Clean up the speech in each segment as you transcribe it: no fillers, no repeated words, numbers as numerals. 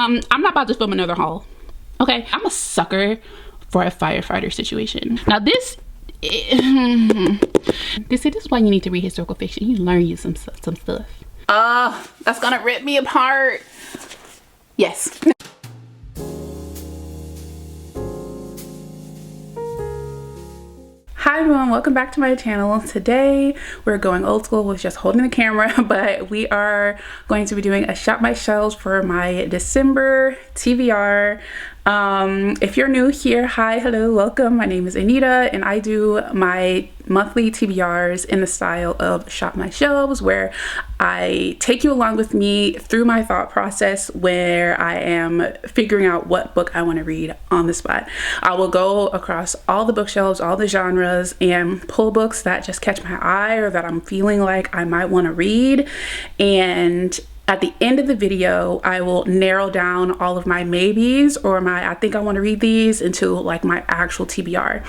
I'm not about to film another haul. Okay, I'm a sucker for a firefighter situation. Now this is why you need to read historical fiction. You learn you some stuff. That's gonna rip me apart. Yes. Hi everyone, welcome back to my channel. Today we're going old school with just holding the camera, but we are going to be doing a shop my shelves for my December TBR. If you're new here, hi, hello, welcome. My name is Anita and I do my monthly TBRs in the style of shop my shelves, where I take you along with me through my thought process where I am figuring out what book I want to read on the spot. I will go across all the bookshelves, all the genres, and pull books that just catch my eye or that I'm feeling like I might want to read. And at the end of the video, I will narrow down all of my maybes or my I think I want to read these into like my actual TBR.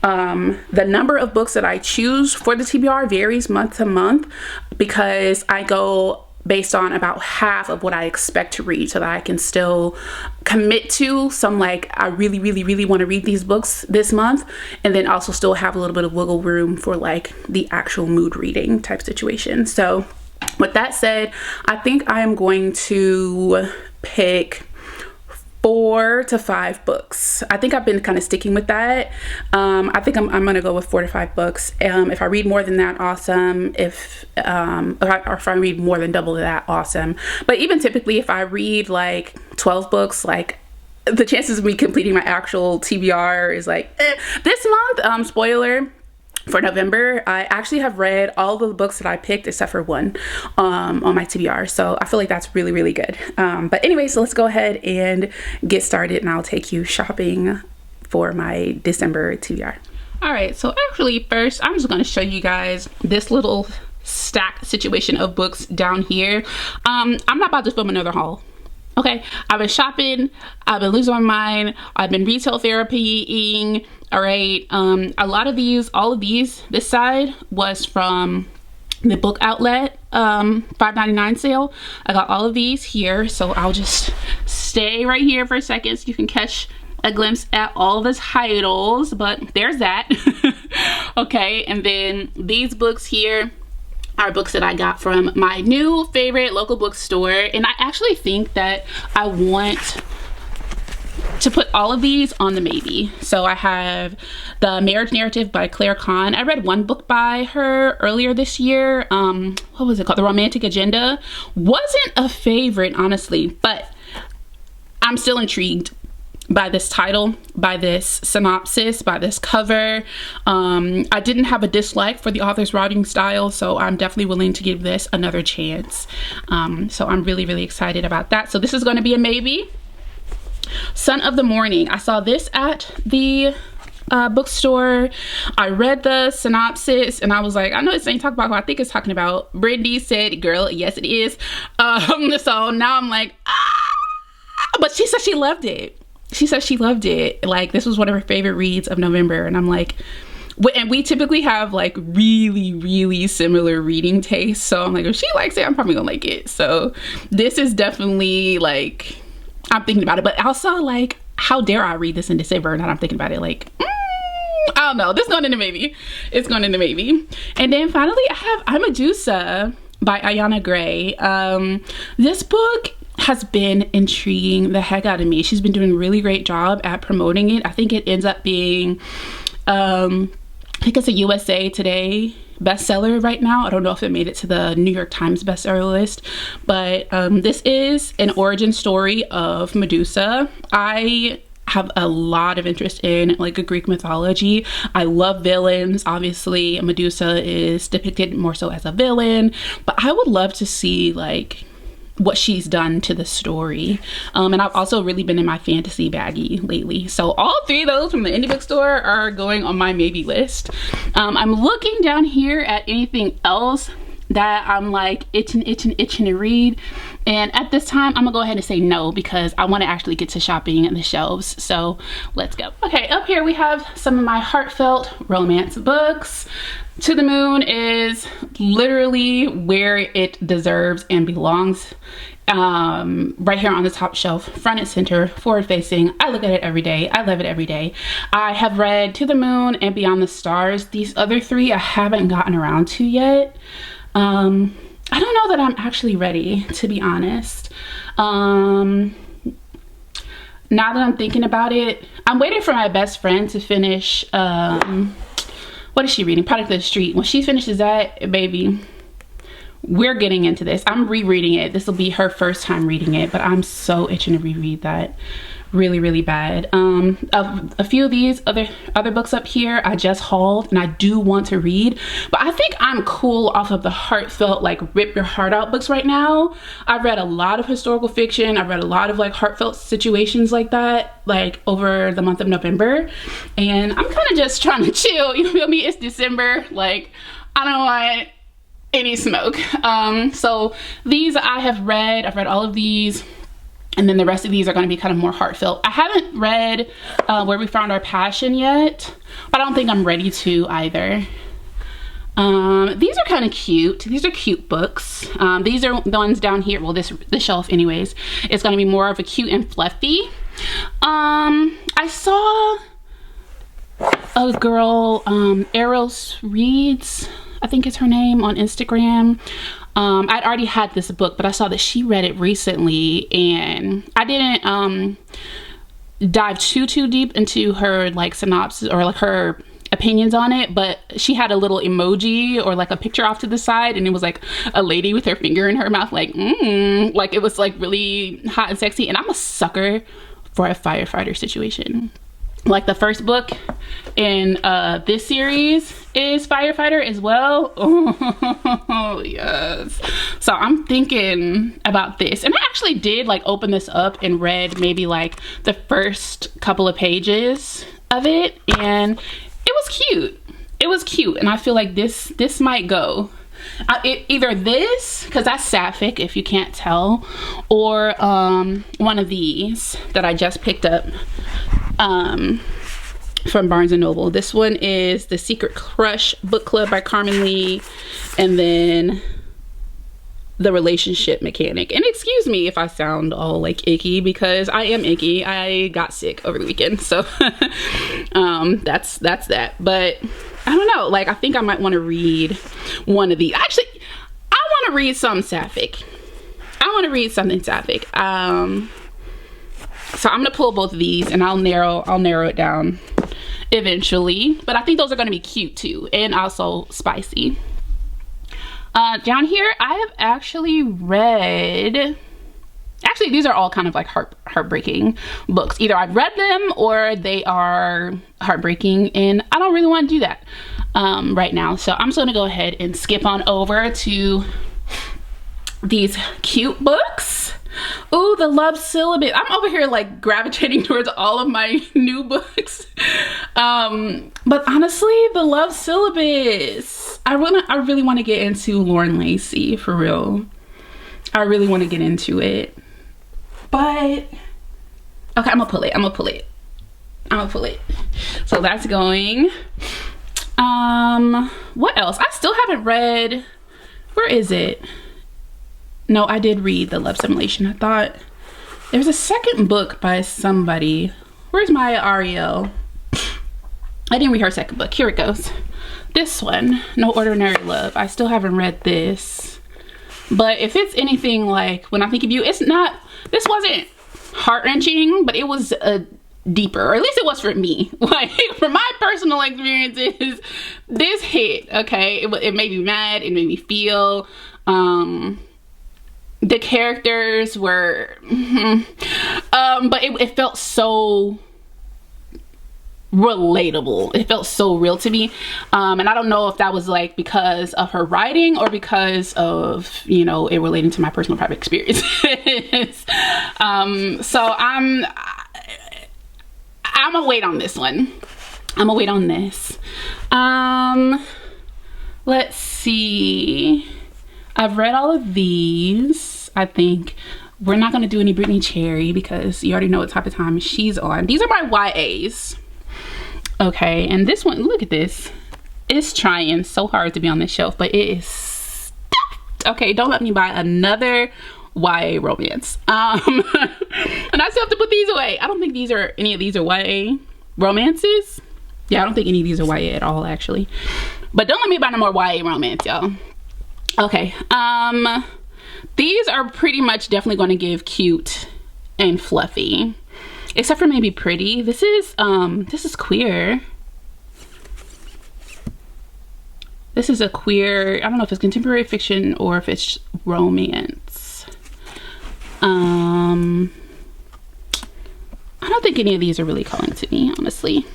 The number of books that I choose for the TBR varies month to month because I go based on about half of what I expect to read so that I can still commit to some like I really want to read these books this month, and then also still have a little bit of wiggle room for like the actual mood reading type situation. So with that said, I think I am going to pick 4 to 5 books. I think I've been kind of sticking with that. I think I'm gonna go with 4 to 5 books. If I read more than that, awesome. If I read more than double that, awesome. But even typically, if I read like 12 books, like the chances of me completing my actual TBR is like this month. Spoiler. For November, I actually have read all the books that I picked except for one on my TBR. So I feel like that's really good. But anyway, so let's go ahead and get started and I'll take you shopping for my December TBR. All right, so actually first, I'm just going to show you guys this little stack situation of books down here. I'm not about to film another haul. Okay, I've been shopping, I've been losing my mind, I've been retail therapying. All right, a lot of these, all of these, this side was from the book outlet $5.99 sale. I got all of these here, so I'll just stay right here for a second so you can catch a glimpse at all the titles, but there's that. Okay, and then these books here are books that I got from my new favorite local bookstore, and I actually think that I want to put all of these on the maybe. So I have The Marriage Narrative by Claire Kahn. I read one book by her earlier this year. What was it called? The Romantic Agenda. Wasn't a favorite, honestly, but I'm still intrigued by this title, by this synopsis, by this cover. I didn't have a dislike for the author's writing style, so I'm definitely willing to give this another chance. So I'm really excited about that. So this is going to be a maybe. Son of the Morning. I saw this at the bookstore. I read the synopsis and I was like, I know this ain't talking about who I think it's talking about. Brittany said, girl, yes it is. So now I'm like, but she said she loved it. She said she loved it. Like, this was one of her favorite reads of November. And I'm like, and we typically have like really similar reading tastes. So I'm like, if she likes it, I'm probably gonna like it. So this is definitely like, I'm thinking about it, but also like, how dare I read this in December? And I'm thinking about it like, I don't know. This is going into maybe. It's going into maybe. And then finally, I have I'm Medusa by Ayana Gray. This book has been intriguing the heck out of me. She's been doing a really great job at promoting it. I think it ends up being, I think it's a USA Today bestseller right now. I don't know if it made it to the New York Times bestseller list, but this is an origin story of Medusa. I have a lot of interest in like a Greek mythology. I love villains. Obviously, Medusa is depicted more so as a villain, but I would love to see like what she's done to the story. And I've also really been in my fantasy baggie lately. So all 3 of those from the indie bookstore are going on my maybe list. I'm looking down here at anything else that I'm like itching to read. And at this time, I'm gonna go ahead and say no because I want to actually get to shopping in the shelves. So let's go. Okay, up here we have some of my heartfelt romance books. To the Moon is literally where it deserves and belongs. right here on the top shelf, front and center, forward facing. I look at it every day. I love it every day. I have read To the Moon and Beyond the Stars. These other three I haven't gotten around to yet. I don't know that I'm actually ready, to be honest. Now that I'm thinking about it, I'm waiting for my best friend to finish, what is she reading? Product of the Street. When she finishes that, baby, we're getting into this. I'm rereading it. This will be her first time reading it, but I'm so itching to reread that really, really bad. A few of these other books up here I just hauled and I do want to read, but I think I'm cool off of the heartfelt, like rip your heart out books right now. I've read a lot of historical fiction. I've read a lot of like heartfelt situations like that, like over the month of November, and I'm kind of just trying to chill, you feel me? It's December, like I don't want any smoke. So these I've read all of these, and then the rest of these are going to be kind of more heartfelt. I haven't read Where We Found Our Passion yet, but I don't think I'm ready to either. These are kind of cute. These are cute books. These are the ones down here, well this shelf anyways, it's going to be more of a cute and fluffy. I saw a girl, Eros Reads, I think it's her name, on Instagram. I'd already had this book, but I saw that she read it recently, and I didn't dive too deep into her like synopsis or like her opinions on it, but she had a little emoji or like a picture off to the side, and it was like a lady with her finger in her mouth, like like it was like really hot and sexy, and I'm a sucker for a firefighter situation. Like the first book in this series is firefighter as well. Oh yes. So I'm thinking about this, and I actually did like open this up and read maybe like the first couple of pages of it, and it was cute. It was cute, and I feel like this might go. Either this, because that's Sapphic if you can't tell, or one of these that I just picked up from Barnes & Noble. This one is The Secret Crush Book Club by Carmen Lee, and then The Relationship Mechanic. And excuse me if I sound all like icky, because I am icky. I got sick over the weekend, so that's that. But I don't know, like I think I might want to read one of these. Actually, I want to read some Sapphic. I want to read something Sapphic. So I'm gonna pull both of these, and I'll narrow it down eventually. But I think those are gonna be cute too, and also spicy. Down here, I have actually read. Actually, these are all kind of like heartbreaking books. Either I've read them or they are heartbreaking, and I don't really want to do that right now. So I'm just gonna go ahead and skip on over to these cute books. Ooh, the Love Syllabus. I'm over here like gravitating towards all of my new books. But honestly, the Love Syllabus. I really want to get into Lauren Lacey, for real. I really want to get into it. But okay, I'm gonna pull it. So that's going. What else? I still haven't read. Where is it? No, I did read The Love Simulation. I thought there's a second book by somebody. Where's my Ariel? I didn't read her second book. Here it goes. This one, No Ordinary Love. I still haven't read this. But if it's anything like When I Think of You, it's not, this wasn't heart-wrenching, but it was deeper, or at least it was for me. Like, from my personal experiences, this hit, okay? It made me mad, it made me feel, the characters were, but it felt so relatable. It felt so real to me. And I don't know if that was like because of her writing or because of, you know, it relating to my personal private experience. So I'm gonna wait on this one. I'm gonna wait on this. Let's see. I've read all of these. I think we're not going to do any Brittany Cherry because you already know what type of time she's on. These are my YAs. Okay, and this one, look at this. It's trying so hard to be on this shelf, but it is stuffed. Okay, don't let me buy another YA romance. And I still have to put these away. I don't think any of these are YA romances. Yeah, I don't think any of these are YA at all, actually. But don't let me buy no more YA romance, y'all. Okay, these are pretty much definitely going to give cute and fluffy, except for maybe pretty. This is queer. This is a queer, I don't know if it's contemporary fiction or if it's romance. I don't think any of these are really calling to me, honestly.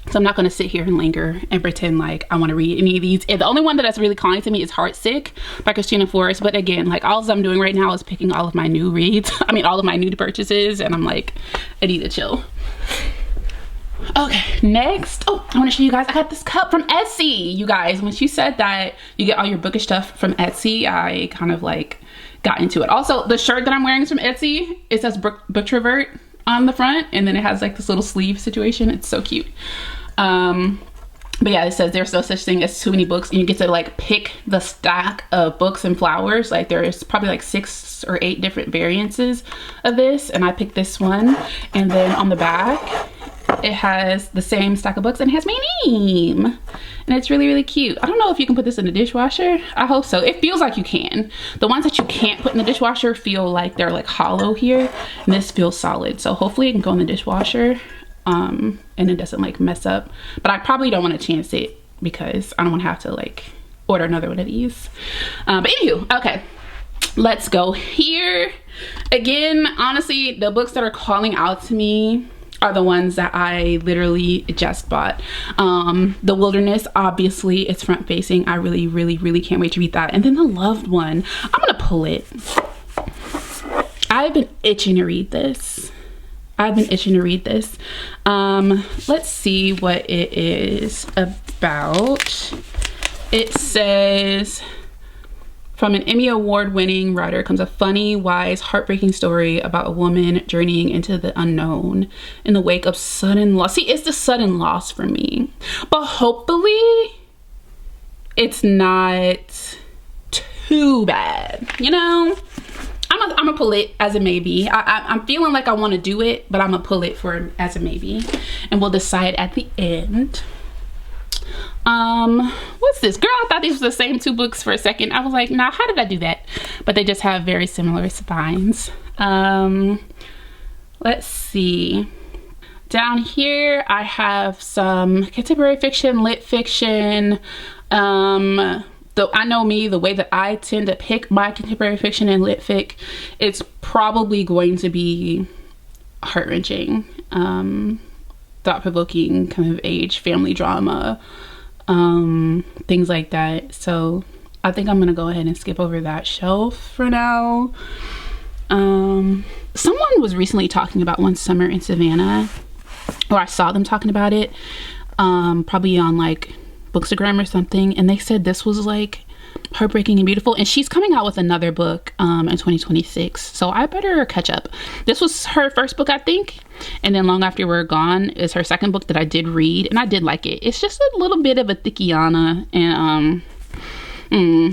So I'm not going to sit here and linger and pretend like I want to read any of these. And the only one that's really calling to me is Heartsick by Christina Forrest. But again, like, all I'm doing right now is picking all of my new reads. I mean, all of my new purchases. And I'm like, I need to chill. Okay, next. Oh, I want to show you guys. I got this cup from Etsy. You guys, when she said that you get all your bookish stuff from Etsy, I kind of like got into it. Also, the shirt that I'm wearing is from Etsy. It says Booktrovert on the front. And then it has like this little sleeve situation. It's so cute. But yeah, it says there's no such thing as too many books, and you get to like pick the stack of books and flowers. Like, there's probably like 6 or 8 different variances of this, and I picked this one. And then on the back it has the same stack of books and it has my name, and it's really, really cute. I don't know if you can put this in the dishwasher. I hope so. It feels like you can. The ones that you can't put in the dishwasher feel like they're like hollow here, and this feels solid, so hopefully it can go in the dishwasher and it doesn't like mess up. But I probably don't want to chance it because I don't want to have to like order another one of these. But anywho, okay, let's go here. Again, honestly, the books that are calling out to me are the ones that I literally just bought. The Wilderness, obviously, it's front facing. I really, really, really can't wait to read that. And then The Loved One, I'm gonna pull it. I've been itching to read this. Let's see what it is about. It says, from an Emmy Award-winning writer comes a funny, wise, heartbreaking story about a woman journeying into the unknown in the wake of sudden loss. See, it's the sudden loss for me. But hopefully, it's not too bad, you know? I'm gonna pull it as a maybe. I'm feeling like I want to do it, but I'm gonna pull it for as a maybe, and we'll decide at the end. What's this? Girl, I thought these were the same 2 books for a second. I was like, nah, how did I do that? But they just have very similar spines. Let's see. Down here, I have some contemporary fiction, lit fiction. Though I know me, the way that I tend to pick my contemporary fiction and lit fic, it's probably going to be heart-wrenching, thought-provoking, kind of age, family drama, things like that. So I think I'm gonna go ahead and skip over that shelf for now. Someone was recently talking about One Summer in Savannah, or I saw them talking about it, probably on like Bookstagram or something, and they said this was like heartbreaking and beautiful. And she's coming out with another book in 2026, so I better catch up. This was her first book, I think, and then Long After We're Gone is her second book that I did read, and I did like it. It's just a little bit of a thickiana, and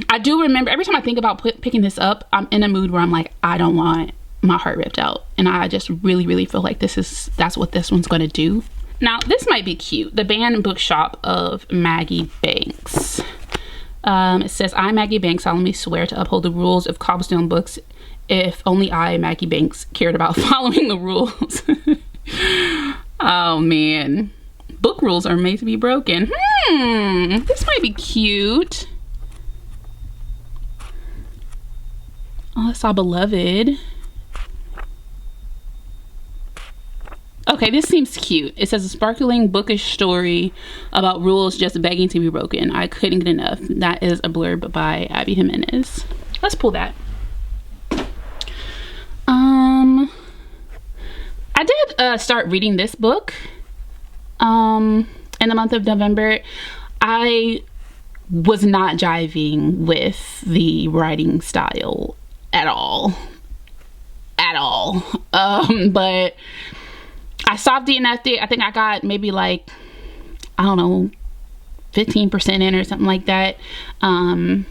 I do remember every time I think about picking this up, I'm in a mood where I'm like, I don't want my heart ripped out, and I just really, really feel like that's what this one's going to do. Now, this might be cute. The Banned Bookshop of Maggie Banks. It says, I, Maggie Banks, solemnly swear to uphold the rules of Cobblestone Books if only I, Maggie Banks, cared about following the rules. Oh, man. Book rules are made to be broken. This might be cute. Oh, it's all beloved. Okay, this seems cute. It says a sparkling bookish story about rules just begging to be broken. I couldn't get enough. That is a blurb by Abby Jimenez. Let's pull that. I did start reading this book in the month of November. I was not jiving with the writing style at all. But I soft DNF'd it. I think I got maybe like, I don't know, 15% in or something like that.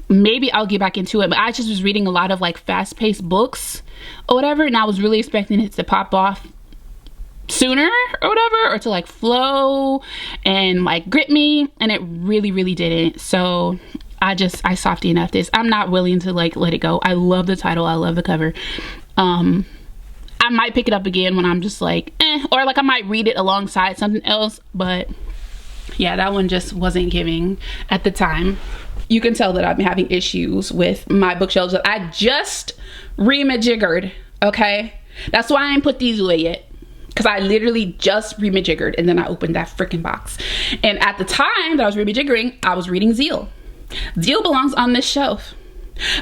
Maybe I'll get back into it, but I just was reading a lot of like fast-paced books or whatever, and I was really expecting it to pop off sooner or whatever, or to like flow and like grip me, and it really didn't. So I softy enough this. I'm not willing to like let it go. I love the title, I love the cover. I might pick it up again when I'm just like or like I might read it alongside something else, but yeah, that one just wasn't giving at the time. You can tell that I've been having issues with my bookshelves that I just remajiggered. Okay, that's why I ain't put these away yet, because I literally just remajiggered and then I opened that freaking box. And at the time that I was remajiggering, I was reading Zeal. Zeal belongs on this shelf.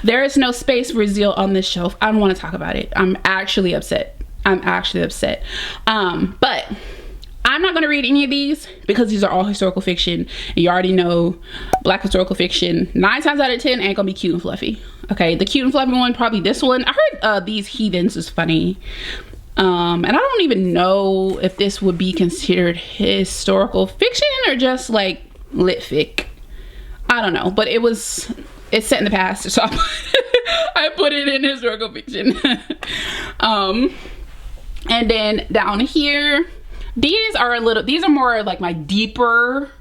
There is no space for Zeal on this shelf. I don't want to talk about it. I'm actually upset. But I'm not going to read any of these because these are all historical fiction. And you already know Black historical fiction 9 times out of 10 ain't gonna be cute and fluffy. Okay, the cute and fluffy one, probably this one. I heard These Heathens is funny. And I don't even know if this would be considered historical fiction or just like lit fic. I don't know, but it's set in the past, so I put it in historical fiction. And then down here, these are more like my deeper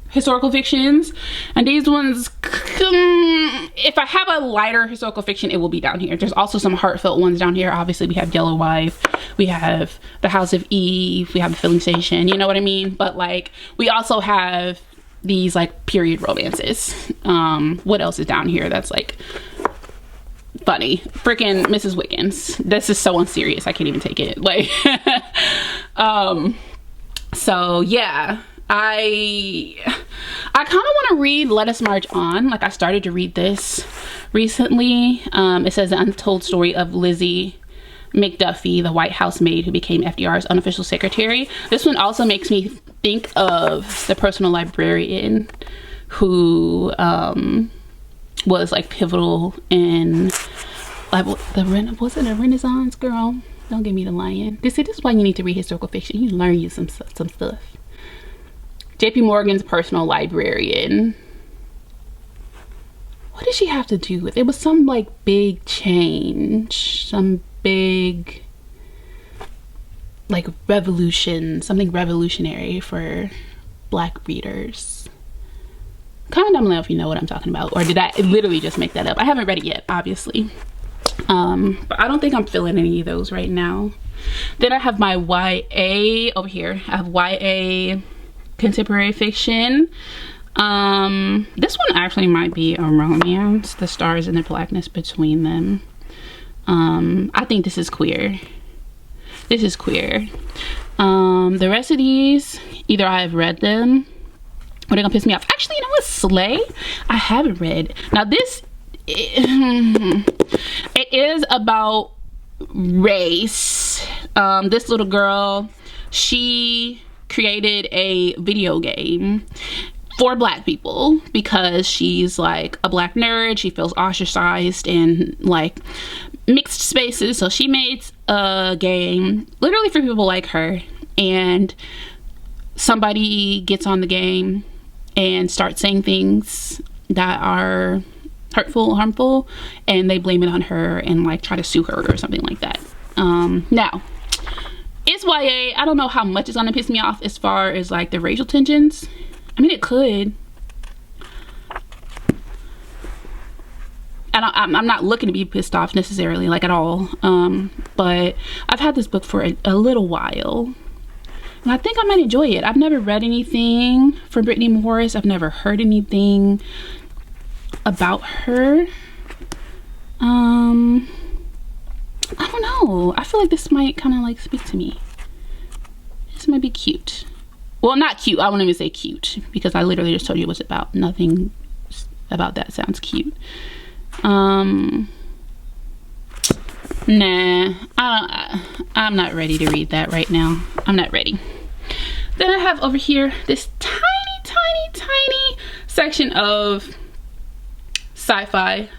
historical fictions, and these ones, if I have a lighter historical fiction, it will be down here. There's also some heartfelt ones down here. Obviously we have Yellow Wife, we have The House of Eve, we have The Filling Station, you know what I mean? But like we also have these like period romances. What else is down here that's like funny? Freaking Mrs. Wiggins. This is so unserious, I can't even take it. Like so yeah, I kind of want to read Let Us March On. Like I started to read this recently. It says The Untold Story of Lizzie McDuffie, the White House maid who became FDR's unofficial secretary. This one also makes me think of The Personal Librarian, who was like pivotal in was it a Renaissance girl? Don't give me the lion. This is why you need to read historical fiction. You learn you some stuff. JP Morgan's Personal Librarian. What did she have to do with it? Was some like big change, some big like revolution, something revolutionary for Black readers. Comment down below if you know what I'm talking about, or did I literally just make that up? I haven't read it yet, obviously. But I don't think I'm feeling any of those right now. Then I have my YA over here. I have YA contemporary fiction. This one actually might be a romance, The Stars and the Blackness Between Them. I think this is queer. This is queer. The rest of these, either I have read them or they're gonna piss me off. Actually, you know what? Slay, I haven't read. Now this, it is about race. This little girl, she created a video game for Black people because she's like a Black nerd. She feels ostracized in like mixed spaces, so she made a game literally for people like her, and somebody gets on the game and starts saying things that are hurtful, harmful, and they blame it on her and like try to sue her or something like that. Now it's YA. I don't know how much it's gonna piss me off as far as like the racial tensions. I mean, it could. And I'm not looking to be pissed off necessarily, like at all. But I've had this book for a little while, and I think I might enjoy it. I've never read anything from Brittany Morris. I've never heard anything about her. I don't know. I feel like this might kind of like speak to me. This might be cute. Well, not cute. I won't even say cute because I literally just told you it was about. Nothing about that sounds cute. Nah, I'm not ready to read that right now. I'm not ready. Then I have over here this tiny section of sci-fi.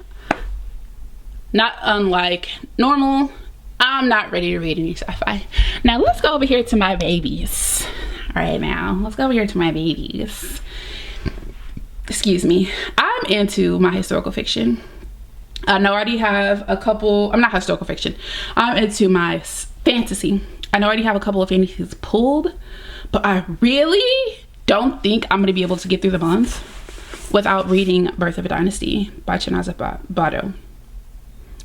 Not unlike normal, I'm not ready to read any sci-fi. Now let's go over here to my babies. All right, now let's go over here to my babies. excuse me, I'm into my historical fiction. I know I already have a couple, I'm not historical fiction, I'm into my fantasy. I know I already have a couple of fantasies pulled, but I really don't think I'm gonna be able to get through the month without reading Birth of a Dynasty by Chinaza Bado.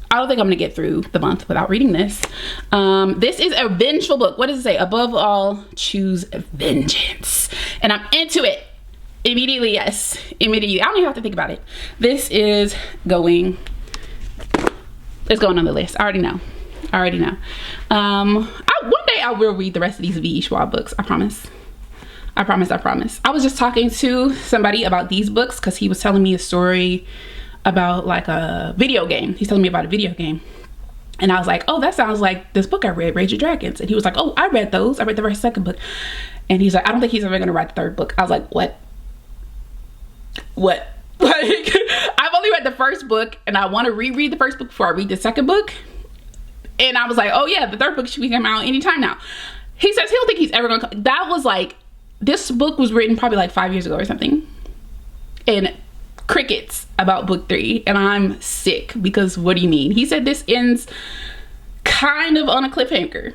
I don't think I'm gonna get through the month without reading this. This is a vengeful book. What does it say? Above all, choose vengeance. And I'm into it. Immediately, yes. Immediately. I don't even have to think about it. This is going, it's going on the list. I already know. I already know. One day I will read the rest of these V.E. Schwab books. I promise. I promise. I promise. I was just talking to somebody about these books because he was telling me a story about like a video game. He's telling me about a video game. And I was like, oh, that sounds like this book I read, Rage of Dragons. And he was like, oh, I read those. I read the first, second book. And he's like, I don't think he's ever going to write the third book. I was like, what? Like, I've only read the first book and I want to reread the first book before I read the second book. And I was like, oh yeah, the third book should be coming out anytime now. He says he don't think he's ever going to, that was like, this book was written probably like 5 years ago or something. And crickets about book 3, and I'm sick because what do you mean? He said this ends kind of on a cliffhanger,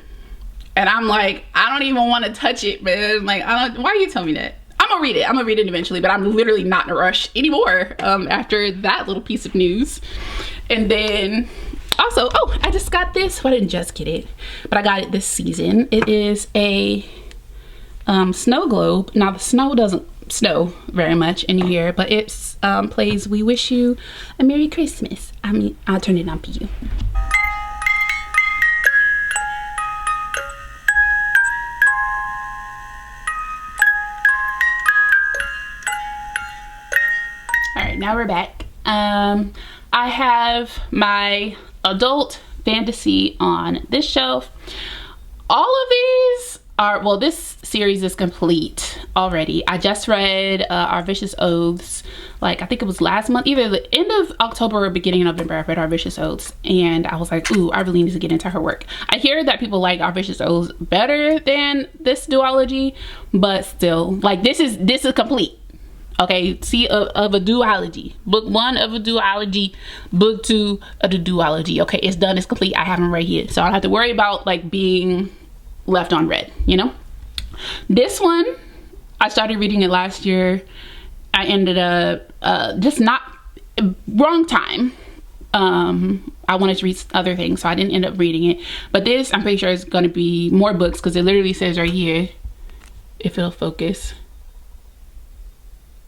and I'm like, I don't even want to touch it, man. Like, why are you telling me that? I'm gonna read it eventually, but I'm literally not in a rush anymore after that little piece of news. And then also, oh, I just got this. Well, I didn't just get it, but I got it this season. It is a snow globe. Now the snow doesn't snow very much in here, but it's plays We Wish You a Merry Christmas. I mean, I'll turn it on for you. All right, now we're back. I have my adult fantasy on this shelf. All of these are, well, this series is complete already. I just read Our Vicious Oaths, like I think it was last month, either the end of October or beginning of November. I read Our Vicious Oaths and I was like, ooh, I really need to get into her work. I hear that people like Our Vicious Oaths better than this duology, but still, like, this is complete. Okay, see, of a duology. Book 1 of a duology, book 2 of the duology. Okay, it's done, it's complete. I have them right here, so I don't have to worry about like being left on red, you know. This one, I started reading it last year. I ended up just not, wrong time. I wanted to read other things, so I didn't end up reading it. But this, I'm pretty sure, is going to be more books because it literally says right here, if it'll focus,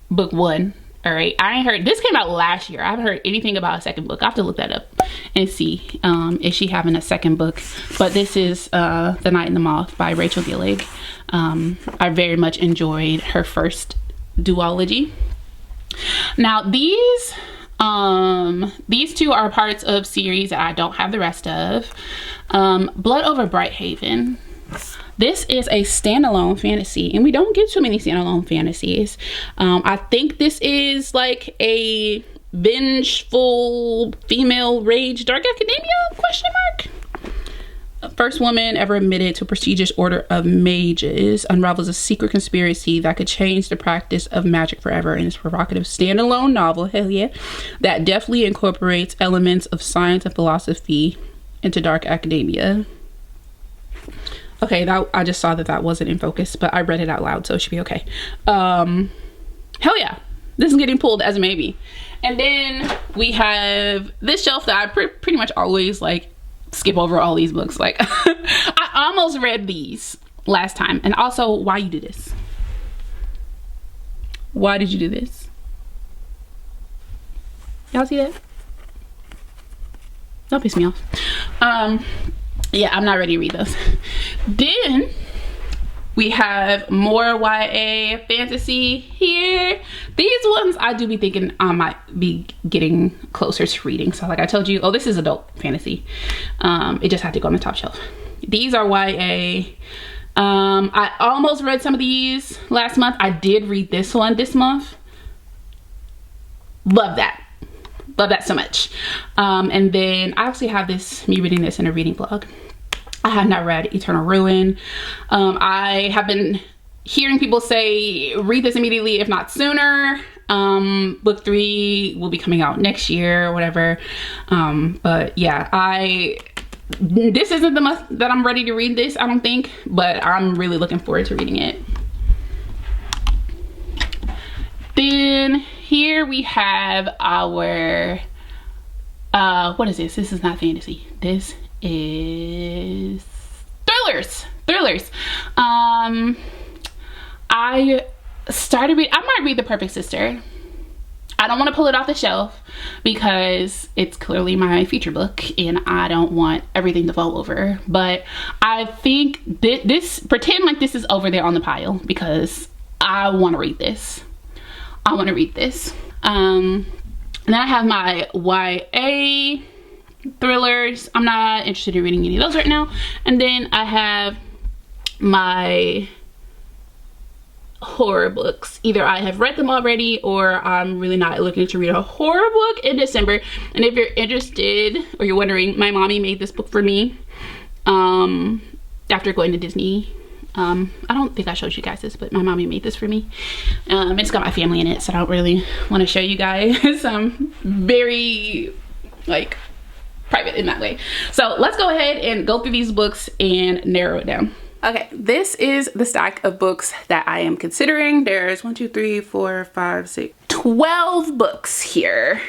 book 1. All right, I ain't heard, this came out last year. I haven't heard anything about a second book. I have to look that up and see is she having a second book. But this is The Night and the Moth by Rachel Gillig. I very much enjoyed her first duology. Now these two are parts of series that I don't have the rest of. Blood Over Brighthaven. This is a standalone fantasy, and we don't get too many standalone fantasies. I think this is like a vengeful female rage dark academia, question mark. First woman ever admitted to a prestigious order of mages unravels a secret conspiracy that could change the practice of magic forever in this provocative standalone novel, hell yeah, that deftly incorporates elements of science and philosophy into dark academia. Okay, that, I just saw that wasn't in focus, but I read it out loud, so it should be okay. Hell yeah, this is getting pulled as a maybe. And then we have this shelf that I pretty much always like skip over all these books. Like I almost read these last time. And also, why you do this? Why did you do this? Y'all see that? Don't piss me off. Yeah, I'm not ready to read those. Then we have more YA fantasy here. These ones I do be thinking I might be getting closer to reading. So like I told you, oh, this is adult fantasy. It just had to go on the top shelf. These are YA. I almost read some of these last month. I did read this one this month. Love that. Love that so much. And then I actually have me reading this in a reading blog. I have not read Eternal Ruin. I have been hearing people say read this immediately, if not sooner. Book 3 will be coming out next year or whatever. But yeah, this isn't the month that I'm ready to read this, I don't think, but I'm really looking forward to reading it. Then here we have our what is this? This is not fantasy. This is thrillers. I might read The Perfect Sister. I don't want to pull it off the shelf because it's clearly my future book and I don't want everything to fall over. But I think pretend like this is over there on the pile because I want to read this. And then I have my YA thrillers. I'm not interested in reading any of those right now. And then I have my horror books. Either I have read them already or I'm really not looking to read a horror book in December. And if you're interested or you're wondering, my mommy made this book for me after going to Disney. I don't think I showed you guys this, but my mommy made this for me. It's got my family in it, so I don't really want to show you guys. I'm very like private in that way. So let's go ahead and go through these books and narrow it down. Okay, this is the stack of books that I am considering. There's 12 books here.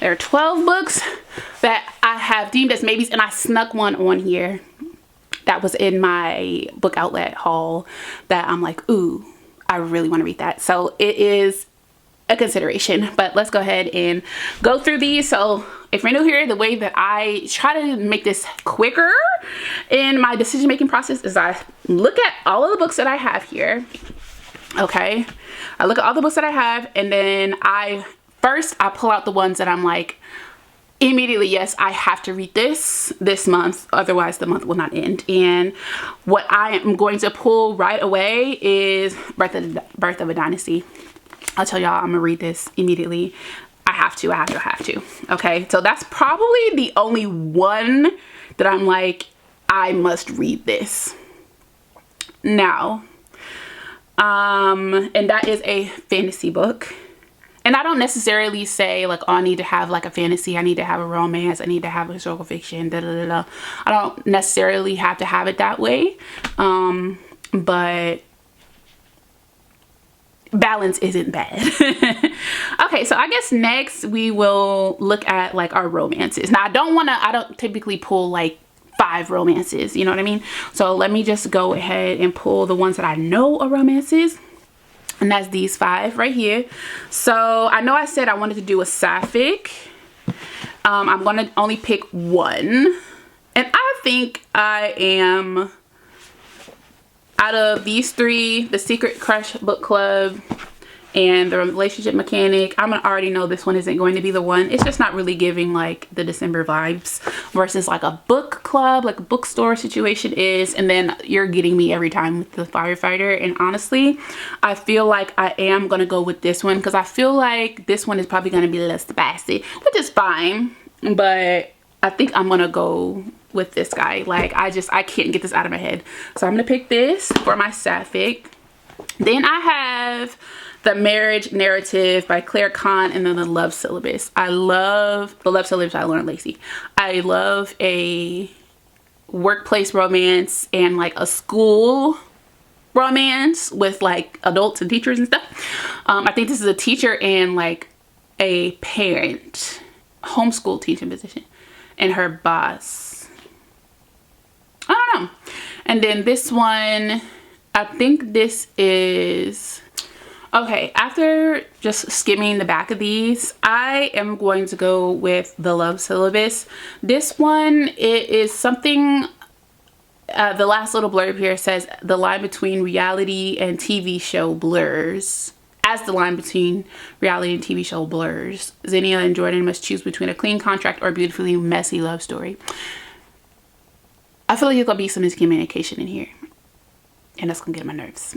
There are 12 books that I have deemed as maybes, and I snuck one on here that was in my book outlet haul that I'm like, ooh, I really want to read that. So it is a consideration, but let's go ahead and go through these. So if you're new here, the way that I try to make this quicker in my decision-making process is I look at all of the books that I have here. Okay, I look at all the books that I have, and then I pull out the ones that I'm like, immediately, yes, I have to read this month, otherwise the month will not end. And what I am going to pull right away is Birth of a Dynasty. I'll tell y'all, I'm gonna read this immediately. I have to. Okay, so that's probably the only one that I'm like, I must read this now. And that is a fantasy book. And I don't necessarily say like, oh, I need to have like a fantasy, I need to have a romance, I need to have a historical fiction, I don't necessarily have to have it that way. But balance isn't bad. Okay, so I guess next we will look at like our romances. Now I don't typically pull like 5 romances, you know what I mean? So let me just go ahead and pull the ones that I know are romances. And that's these 5 right here. So I know I said I wanted to do a Sapphic. I'm going to only pick one. And I think I am, out of these 3, The Secret Crush Book Club and The Relationship Mechanic, I'm gonna already know this one isn't going to be the one. It's just not really giving like the December vibes versus like a book club, like a bookstore situation is. And then you're getting me every time with the firefighter. And honestly, I feel like I am gonna go with this one because I feel like this one is probably gonna be less spicy, which is fine. But I think I'm gonna go with this guy. Like I can't get this out of my head. So I'm gonna pick this for my Sapphic. Then I have The Marriage Narrative by Claire Kahn, and then The Love Syllabus. I love The Love Syllabus by Lauren Lacey. I love a workplace romance and like a school romance with like adults and teachers and stuff. I think this is a teacher and like a parent, homeschool teaching position, and her boss. I don't know. And then this one, I think this is, okay, after just skimming the back of these, I am going to go with The Love Syllabus. This one, it is something, the last little blurb here says, the line between reality and TV show blurs. As the line between reality and TV show blurs, Zinnia and Jordan must choose between a clean contract or a beautifully messy love story. I feel like there's gonna be some miscommunication in here, and that's gonna get on my nerves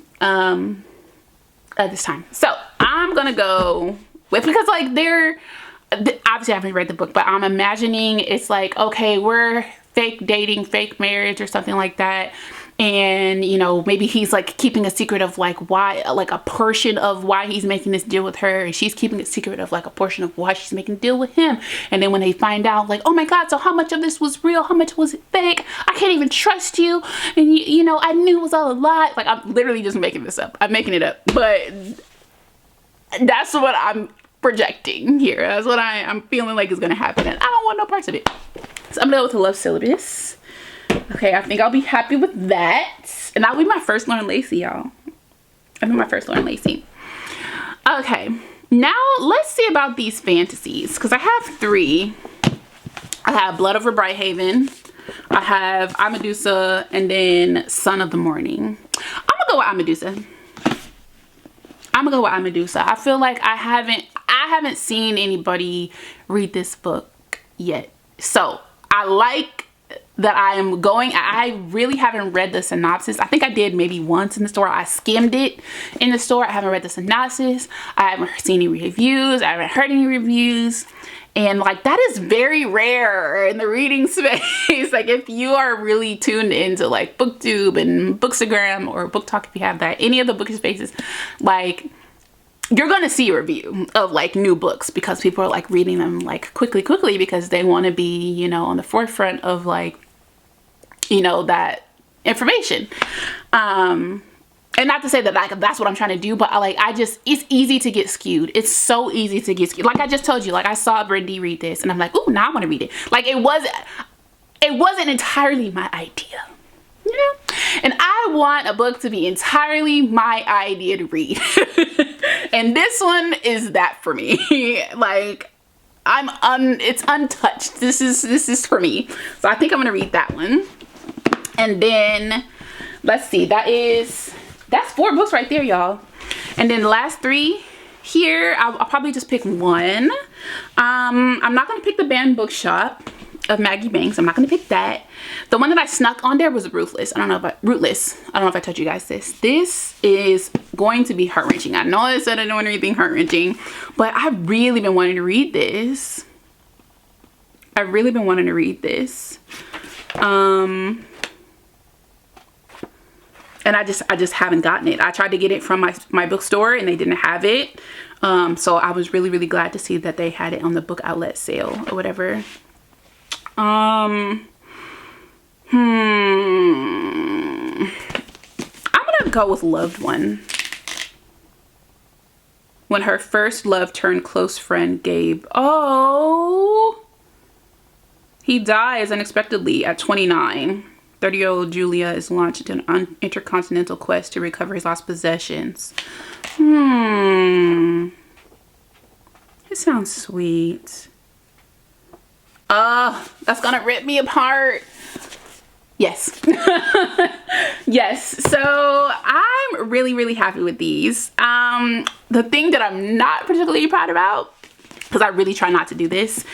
at this time. So I'm gonna go with, because like obviously I haven't read the book, but I'm imagining it's like, okay, we're fake dating, fake marriage or something like that, and you know, maybe he's like keeping a secret of like why, like a portion of why he's making this deal with her, and she's keeping a secret of like a portion of why she's making a deal with him. And then when they find out, like, oh my god, so how much of this was real, how much was it fake, I can't even trust you, and you know, I knew it was all a lie. Like, I'm literally just making this up, I'm making it up, but that's what I'm projecting here. That's what I'm feeling like is gonna happen, and I don't want no parts of it. So I'm gonna go with the love syllabus. Okay, I think I'll be happy with that. And that'll be my first Lauren Lacey, y'all. That'll be my first Lauren Lacey. Okay, now let's see about these fantasies, because I have 3. I have Blood Over Brighthaven, I have Amadusa, and then Son of the Morning. I'm gonna go with Amadusa. I'm gonna go with Amadusa. I feel like I haven't seen anybody read this book yet. So I like that I really haven't read the synopsis. I think I did maybe once in the store. I skimmed it in the store. I haven't read the synopsis. I haven't seen any reviews. I haven't heard any reviews. And like, that is very rare in the reading space. Like, if you are really tuned into like BookTube and Bookstagram or Book Talk, if you have that, any of the book spaces, like, you're gonna see a review of like new books, because people are like reading them like quickly because they want to be, you know, on the forefront of like, you know, that information. And not to say that like that's what I'm trying to do, but it's easy to get skewed. It's so easy to get skewed. Like I just told you, like I saw Brindy read this and I'm like, oh, now I want to read it. Like it wasn't entirely my idea, you know? And I want a book to be entirely my idea to read. And this one is that for me. Like it's untouched. This is for me. So I think I'm gonna read that one. And then let's see, that's 4 books right there, y'all. And then the last 3 here, I'll probably just pick one. I'm not gonna pick The Banned Bookshop of Maggie Banks. I'm not gonna pick that. The one that I snuck on there was Ruthless. I don't know if I told you guys this. This is going to be heart-wrenching. I know I said I don't want anything heart-wrenching, but I've really been wanting to read this. I've really been wanting to read this. And I just haven't gotten it. I tried to get it from my bookstore and they didn't have it. So I was really glad to see that they had it on the book outlet sale or whatever. I'm gonna go with Loved One. When her first love turned close friend Gabe. Oh, he dies unexpectedly at 29. 30-year-old Julia is launched in an intercontinental quest to recover his lost possessions. It sounds sweet. That's gonna rip me apart. Yes. Yes. So I'm really happy with these. The thing that I'm not particularly proud about, because I really try not to do this,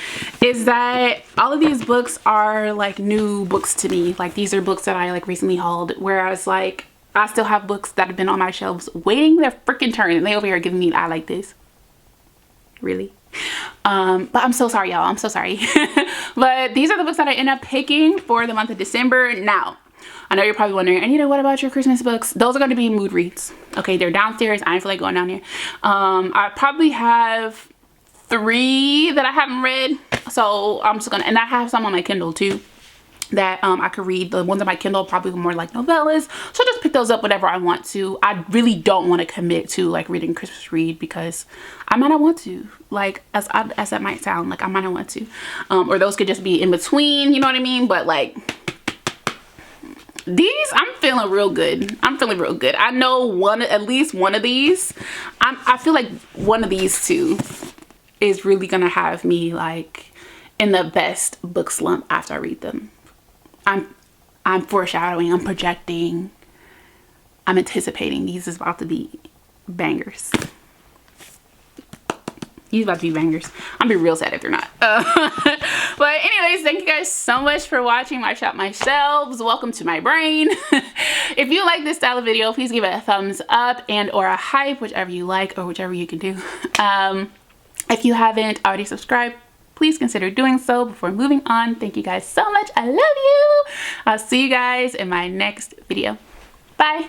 is that all of these books are like new books to me. Like these are books that I like recently hauled, whereas like I still have books that have been on my shelves waiting their freaking turn, and they over here giving me an eye like this. Really? But I'm so sorry, y'all. I'm so sorry. But these are the books that I end up picking for the month of December. Now, I know you're probably wondering, Anita, what about your Christmas books? Those are going to be mood reads. Okay, they're downstairs. I don't feel like going down there. I probably have 3 that I haven't read. So I'm just gonna, and I have some on my Kindle too that I could read. The ones on my Kindle probably more like novellas, so just pick those up whenever I want to. I really don't want to commit to like reading Christmas read, because I might not want to, like as odd as that might sound, like I might not want to, or those could just be in between, you know what I mean? But like these, I'm feeling real good. I'm feeling real good. I know at least one of these, I feel like one of these 2 is really gonna have me like in the best book slump after I read them. I'm foreshadowing, I'm projecting, I'm anticipating. These is about to be bangers. These about to be bangers. I'm gonna be real sad if they're not. But anyways, thank you guys so much for watching my shop my shelves. Welcome to my brain. If you like this style of video, please give it a thumbs up and or a hype, whichever you like or whichever you can do. If you haven't already subscribed, please consider doing so before moving on. Thank you guys so much. I love you. I'll see you guys in my next video. video. Bye!